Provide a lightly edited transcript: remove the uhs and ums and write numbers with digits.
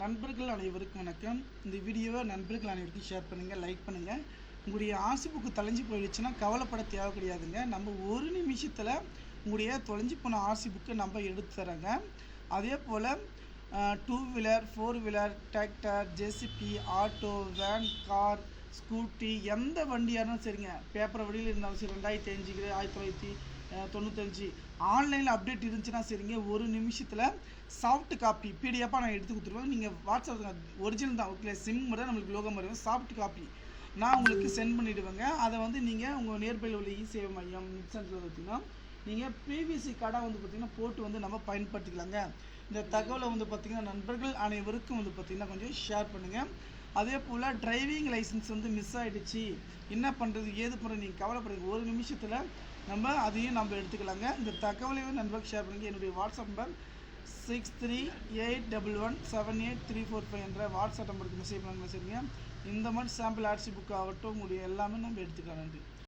நண்பர்கள் அனைவருக்கும் வணக்கம். இந்த வீடியோவை நண்பர்கள் அனைவருக்கும் ஷேர் பண்ணுங்கள், லைக் பண்ணுங்கள். உங்களுடைய ஆர்சி புக்கு தொலைஞ்சு போயிடுச்சுன்னா கவலைப்பட தேவை கிடையாதுங்க. நம்ம ஒரு நிமிஷத்தில் உங்களுடைய தொலைஞ்சு போன ஆர்சி புக்கை நம்ம எடுத்து தரோங்க. அதே போல் 2 wheeler 4 wheeler tractor, JCB, auto, van, car, scooty எந்த வண்டியாக இருந்தாலும் சரிங்க. பேப்பர் வழியில் இருந்தாலும் சரி, 2005 1995 ஆன்லைனில் அப்டேட் இருந்துச்சுன்னா சரிங்க. ஒரு நிமிஷத்தில் சாஃப்ட் காப்பி பிடிஎஃபாக நான் எடுத்து கொடுத்துருவேன். நீங்கள் வாட்ஸ்அப் ஒரிஜினல் தான், ஓகே, சிம் மட்டும் நம்மளுக்கு லோகம் வருவேன். சாஃப்ட் காப்பி நான் உங்களுக்கு சென்ட் பண்ணிவிடுவேங்க. அதை வந்து நீங்கள் உங்கள் நியர்பையில் உள்ள இ-சேவை மையம் நெட் சென்டரில் பார்த்தீங்கன்னா நீங்கள் பிவிசி கார்டாக வந்து பார்த்திங்கன்னா போட்டு வந்து நம்ம பயன்படுத்திக்கலாங்க. இந்த தகவலை வந்து பார்த்திங்கன்னா நண்பர்கள் அனைவருக்கும் வந்து பார்த்திங்கன்னா கொஞ்சம் ஷேர் பண்ணுங்கள். அதே போல் டிரைவிங் லைசன்ஸ் வந்து மிஸ் ஆகிடுச்சு, என்ன பண்ணுறது ஏது பண்ணுறது நீங்கள் கவலைப்படுறது, ஒரு நிமிஷத்தில் நம்ம அதையும் நம்ம எடுத்துக்கலாங்க. இந்த தகவலையும் நண்பர்களுக்கு ஷேர் பண்ணுங்கள். என்னுடைய வாட்ஸ்அப் நம்பர் 6381178345 என்ற வாட்ஸ்அப் நம்பருக்கு மெசேஜ் பண்ணுங்க. சரிங்க, இந்த மாதிரி சாம்பிள் ஆர்சி புக் ஆகட்டும், உங்களுடைய எல்லாமே நம்ம எடுத்துக்கலாம். நன்றி.